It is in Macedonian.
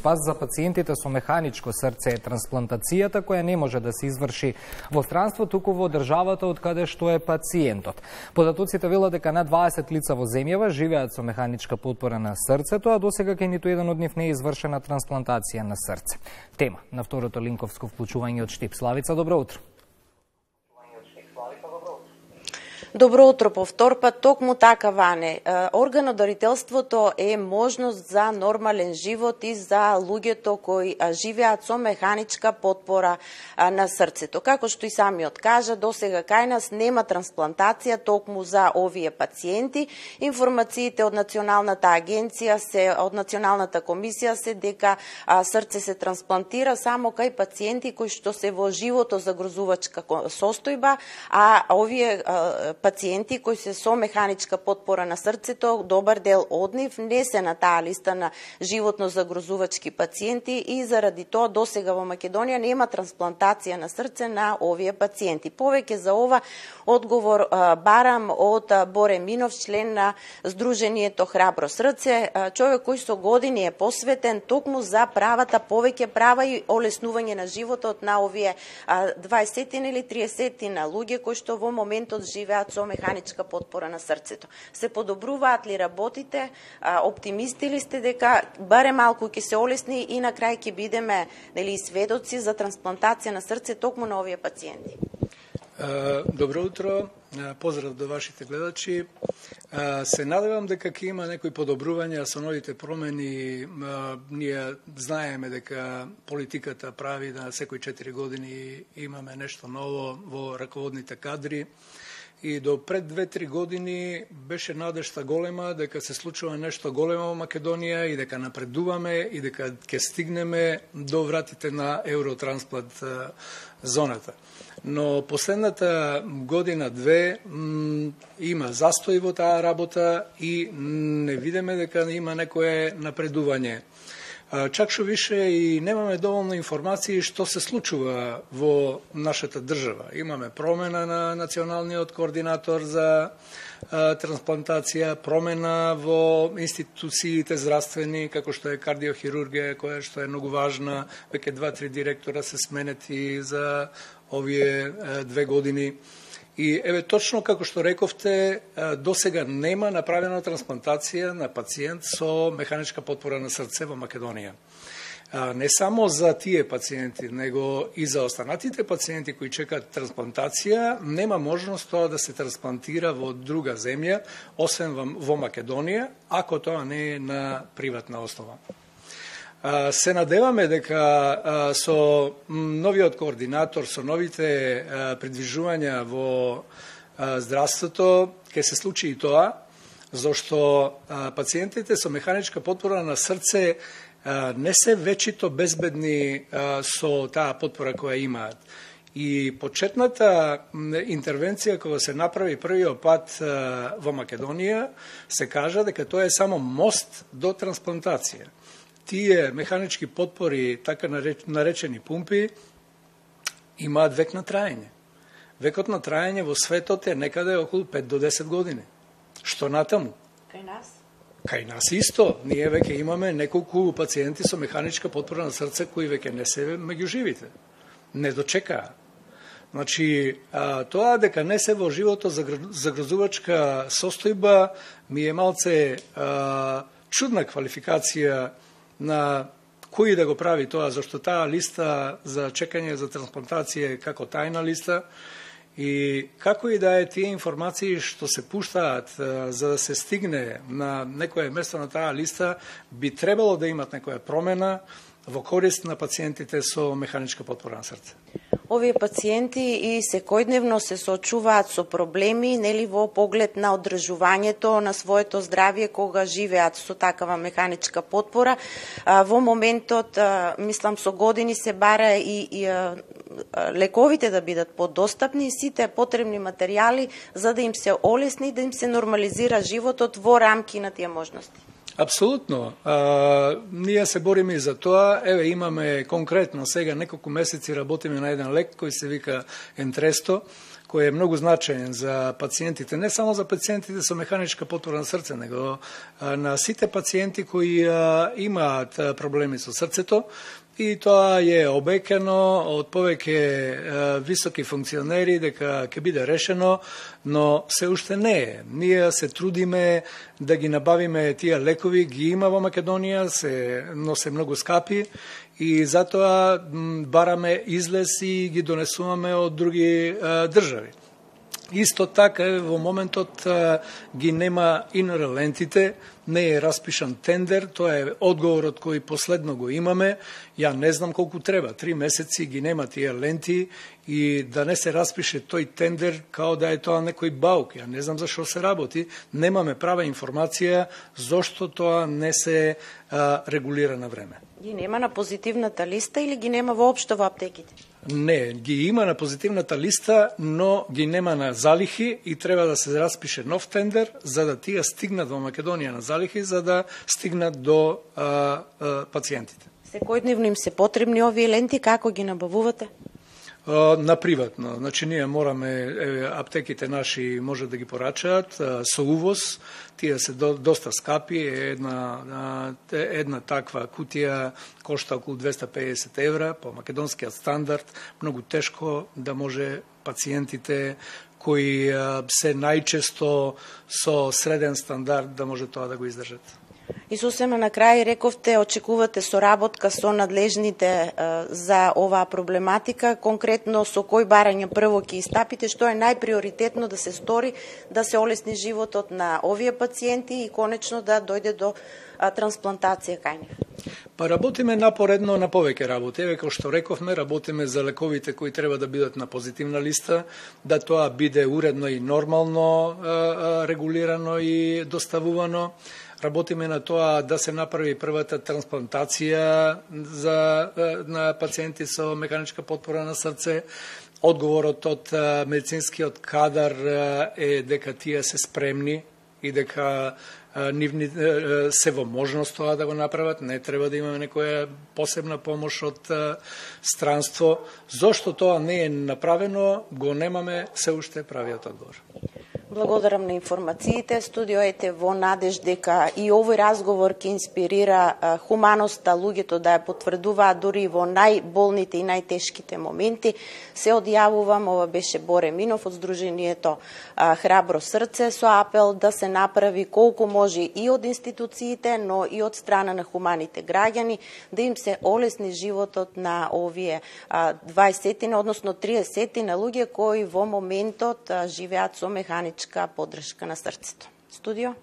спас за пациентите со механичко срце е трансплантацијата, која не може да се изврши во странство, туку во државата од каде што е пациентот. Податоците велат дека над 20 лица во земјава живеат со механичка потпора на срцето, а досега кај ниту еден од нив не е извршена трансплантација на срце. Тема на второто линковско вклучување од Штип. Славица, добро утро. Добро утро по втор пат, токму така, Ване. Органодарителството е можност за нормален живот и за луѓето кои живеат со механичка потпора на срцето. Како што и самиот кажа, досега кај нас нема трансплантација токму за овие пациенти. Информациите од Националната агенција од Националната комисија се дека срце се трансплантира само кај пациенти кои што се во живото загрозувачка состојба, а овие пациенти кои се со механичка потпора на срцето, добар дел од нив не се на таа листа на животно загрозувачки пациенти и заради тоа досега во Македонија нема трансплантација на срце на овие пациенти. Повеќе за ова одговор барам од Боре Минов, член на Сдруженијето Храбро срце, човек кој со години е посветен токму за правата, повеќе права и олеснување на животот на овие 20 или 30 на луѓе кои што во моментот живеат со механичка потпора на срцето. Се подобруваат ли работите? Оптимисти ли сте дека баре малку ќе се олесни и на крај ќе бидеме сведоци за трансплантација на срце токму на овие пациенти? Добро утро, поздрав до вашите гледачи. Се надевам дека ќе има некои подобрувања со новите промени. Ние знаеме дека политиката прави да секои 4 години имаме нешто ново во раководните кадри. И до пред 2-3 години беше надежта голема дека се случува нешто големо во Македонија и дека напредуваме и дека ќе стигнеме до вратите на Евротрансплант зоната. Но последната година-две има застој во таа работа и не видиме дека има некое напредување. Чак што више и немаме доволно информации што се случува во нашата држава. Имаме промена на националниот координатор за трансплантација, промена во институциите здравствени, како што е кардиохирургија, која што е многу важна, веќе 2-3 директора се сменети за овие 2 години. И еве точно како што рековте, досега нема направена трансплантација на пациент со механичка потпора на срце во Македонија. Не само за тие пациенти, него и за останатите пациенти кои чекаат трансплантација, нема можност тоа да се трансплантира во друга земја, освен во Македонија, ако тоа не е на приватна основа. Се надеваме дека со новиот координатор, со новите придвижувања во здравството, ќе се случи и тоа, зашто пациентите со механичка потпора на срце не се вечито безбедни со таа потпора која имаат. И почетната интервенција кога се направи првиот пат во Македонија, се кажа дека тоа е само мост до трансплантација. Тие механички потпори, така наречени пумпи, имаат век на траење. Векот на траење во светот е некаде околу 5 до 10 години. Што натаму? Кај нас? Кај нас исто. Ние веќе имаме неколку пациенти со механичка потпора на срце кои веќе не се меѓу живите. Не дочекаа. Значи, тоа дека не се во живото загрозувачка состојба ми е малце чудна квалификација на кој да го прави тоа, зашто таа листа за чекање за трансплантација е како тајна листа и како и да е тие информации што се пуштаат за да се стигне на некое место на таа листа, би требало да имат некоја промена во корист на пациентите со механичка потпора на срце. Овие пациенти и секојдневно се соочуваат со проблеми, нели, во поглед на одржувањето на своето здравје кога живеат со такава механичка потпора. Во моментот, мислам, со години се бара и лековите да бидат подостапни, сите потребни материјали за да им се олесни, да им се нормализира животот во рамки на тие можности. Апсолутно. Ние се бориме и за тоа. Еве, имаме конкретно сега неколку месеци работиме на еден лек кој се вика Ентресто, кој е многу значаен за пациентите, не само за пациентите со механичка потпора на срце, него на сите пациенти кои имаат проблеми со срцето, и тоа е обекено од повеќе високи функционери дека ќе биде решено, но се уште не е. Ние се трудиме да ги набавиме тие лекови, ги има во Македонија, но се многу скапи и затоа бараме излез и ги донесуваме од други држави. Исто така во моментот ги нема инрелентите, не е распишан тендер, тоа е одговорот кој последно го имаме. Ја не знам колку треба, 3 месеци ги нема тие ленти и да не се распише тој тендер као да е тоа некој баук. Ја не знам зашо се работи, немаме права информација зошто тоа не се регулира на време. Ги нема на позитивната листа или ги нема воопшто во аптеките? Не, ги има на позитивната листа, но ги нема на залихи и треба да се распише нов тендер за да тие стигнат во Македонија на залихи, за да стигнат до пациентите. Секојдневно им се потребни овие ленти, како ги набавувате? На приватно. Значи, ние мораме, аптеките наши може да ги порачаат со увоз, тие се доста скапи, една таква кутија кошта околу 250 евра, по македонскиот стандард, многу тешко да може пациентите кои се најчесто со среден стандард да може тоа да го издржат. И сосема на крај рековте, очекувате соработка со надлежните за оваа проблематика, конкретно со кој барања прво ќе истапите, што е најприоритетно да се стори, да се олесни животот на овие пациенти и конечно да дојде до трансплантација кај нив? Па работиме напоредно на повеќе работи. Еве, како што рековме, работиме за лековите кои треба да бидат на позитивна листа, да тоа биде уредно и нормално регулирано и доставувано. Работиме на тоа да се направи првата трансплантација на пациенти со механичка потпора на срце. Одговорот од медицинскиот кадар е дека тие се спремни и дека нивни се во можност тоа да го направат, не треба да имаме некоја посебна помош од странство. Зошто тоа не е направено, го немаме се уште правиот одговор. Благодарам на информациите. Студио ете во надеж дека и овој разговор ќе инспирира хуманоста, луѓето да ја потврдуваат дури во најболните и најтешките моменти. Се одјавувам, ова беше Боре Минов од Сдруженијето Храбро срце со апел да се направи колку може и од институциите, но и од страна на хуманите граѓани, да им се олесни животот на овие 20, односно 30 на луѓе кои во моментот живеат со механичка поддршка на срцето. Студио?